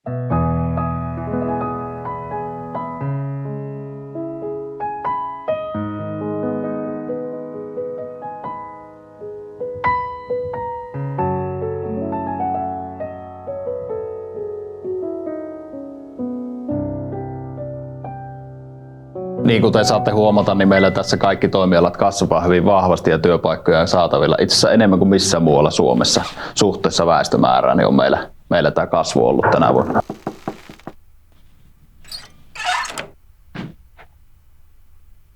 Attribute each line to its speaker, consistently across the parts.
Speaker 1: Niin kuten saatte huomata, niin meillä tässä kaikki toimialat kasvaa hyvin vahvasti ja työpaikkoja on saatavilla. Itse asiassa enemmän kuin missään muualla Suomessa suhteessa väestömäärään niin on meillä tämä kasvu ollut tänä vuonna.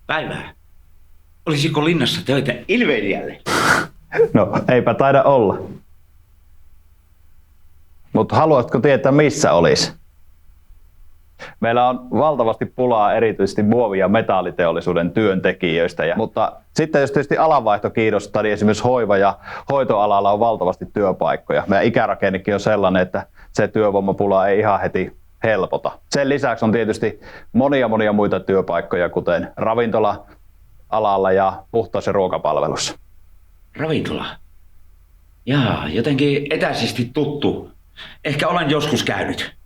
Speaker 2: Päivää. Olisiko linnassa töitä ilveilijälle?
Speaker 1: No, eipä taida olla. Mutta haluatko tietää, missä olisi? Meillä on valtavasti pulaa erityisesti muovi- ja metalliteollisuuden työntekijöistä. Mutta sitten jos tietysti alanvaihto kiinnostaa, niin esimerkiksi hoiva- ja hoitoalalla on valtavasti työpaikkoja. Meidän ikärakennekin on sellainen, että se työvoimapula ei ihan heti helpota. Sen lisäksi on tietysti monia muita työpaikkoja, kuten ravintola-alalla ja puhtaus- ja ruokapalvelussa.
Speaker 2: Ravintola? Jaa, jotenkin etäisesti tuttu. Ehkä olen joskus käynyt.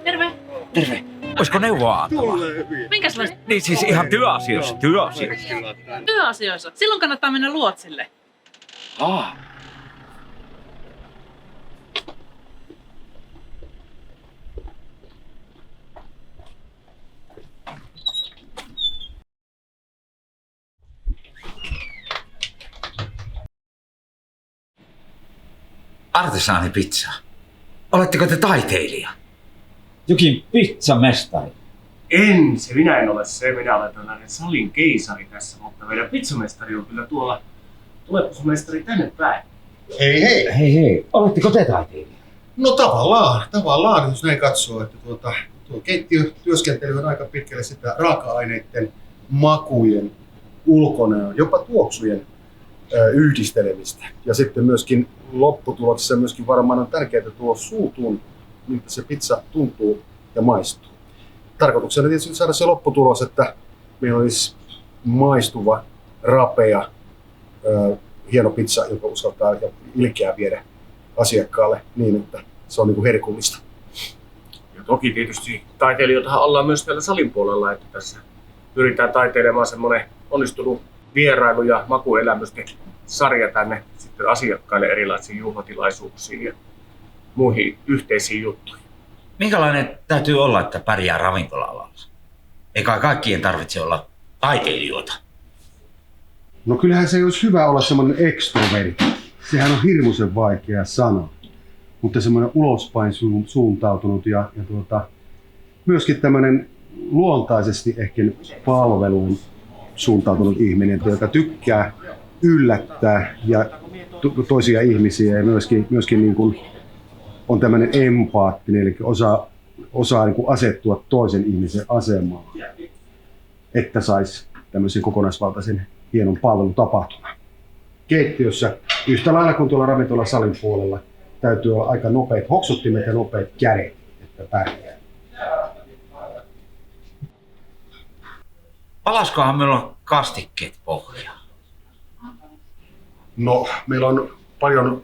Speaker 3: Terve.
Speaker 4: Terve. Olisiko neuvoa antavaa?
Speaker 3: Minkäslaista
Speaker 4: Niin siis ihan työasioissa.
Speaker 3: työasioissa? Silloin kannattaa mennä luotsille.
Speaker 4: Artesaanipizza. Oletteko te taiteilija?
Speaker 5: Jokin pizzamestari.
Speaker 6: Minä en ole se. Minä olen tällainen salin keisari tässä, mutta meidän pizzamestari on kyllä tuolla. Tulepas mestari tänne päin.
Speaker 7: Hei hei!
Speaker 5: Hei, oletteko te taiteilija?
Speaker 7: No tavallaan, jos näin katsoo, että tuo keittiötyöskentely on aika pitkälle sitä raaka-aineiden, makujen, ulkonäön, jopa tuoksujen yhdistelemistä. Ja sitten myöskin lopputuloksessa myöskin varmaan on tärkeää tuo suutuun, miltä se pizza tuntuu ja maistuu. Tarkoituksena tietysti saada se lopputulos, että meillä olisi maistuva, rapea, hieno pizza, joka uskaltaa ja ilkeää viedä asiakkaalle niin, että se on niin kuin herkullista.
Speaker 6: Ja toki tietysti taiteilijoitahan ollaan myös täällä salin puolella, että tässä pyritään taiteilemaan semmoinen onnistunut vierailu- ja makuelämysten sarja tänne sitten asiakkaille erilaisiin juhlatilaisuuksiin ja muihin yhteisiin juttuihin.
Speaker 4: Minkälainen täytyy olla, että pärjää ravintola-alalla? Eikä kaikkien tarvitse olla taiteilijoita.
Speaker 7: No kyllähän se olisi hyvä olla semmoinen extrovertti. Sehän on hirmuisen vaikea sana. Mutta semmoinen ulospäin suuntautunut ja myöskin tämmöinen luontaisesti ehkä palveluun suuntautunut ihminen, joka tykkää yllättää ja toisia ihmisiä ja myöskin niin kuin on tämmöinen empaattinen, eli osaa niin kuin asettua toisen ihmisen asemaan, että saisi tämmöisen kokonaisvaltaisen hienon palvelutapahtuman. Keittiössä yhtä lailla kuin tuolla ravintolasalin puolella täytyy olla aika nopeat hoksuttimet ja nopeat kädet, että pärjää.
Speaker 4: Palaskohan meillä on kastikkeet pohjaan?
Speaker 7: No, meillä on paljon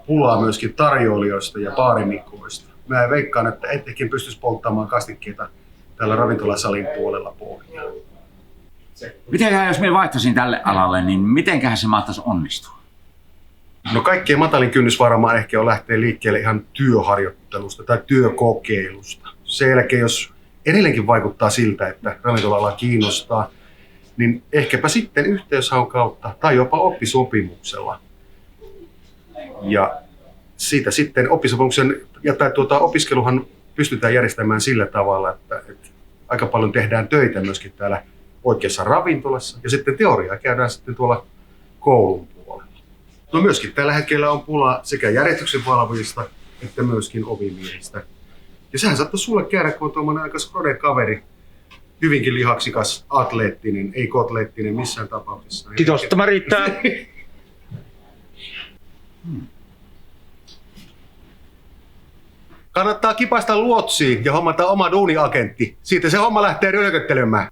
Speaker 7: pulaa myöskin tarjoilijoista ja baarimikoista. Mä veikkaan, että ettekin pystyisi polttamaan kastikkeita täällä ravintolasalin puolella pohjaan.
Speaker 4: Mitenköhän jos me vaihtaisin tälle alalle, niin mitenköhän se mahtaisi onnistua?
Speaker 7: No kaikkein matalin kynnys varmaan ehkä on lähteä liikkeelle ihan työharjoittelusta tai työkokeilusta. Sen jälkeen, jos edelleenkin vaikuttaa siltä, että ravintola-ala kiinnostaa, niin ehkäpä sitten yhteyshaun kautta tai jopa oppisopimuksella. Ja siitä sitten oppisopimuksen opiskeluhan pystytään järjestämään sillä tavalla, että aika paljon tehdään töitä myöskin täällä oikeassa ravintolassa ja sitten teoriaa käydään sitten tuolla koulun puolella. No myöskin tällä hetkellä on pula sekä järjestyksenvalvojista että myöskin ovimiehistä. Ja sehän saattaisi sulle käydä, kun on tuommoinen aika skrode kaveri, hyvinkin lihaksikas, atleettinen, ei kotleettinen missään tapauksessa.
Speaker 5: Kiitos, tämä riittää.
Speaker 7: Kannattaa kipaista luotsiin ja hommata oma duuniagentti. Siitä se homma lähtee rölköttelemään.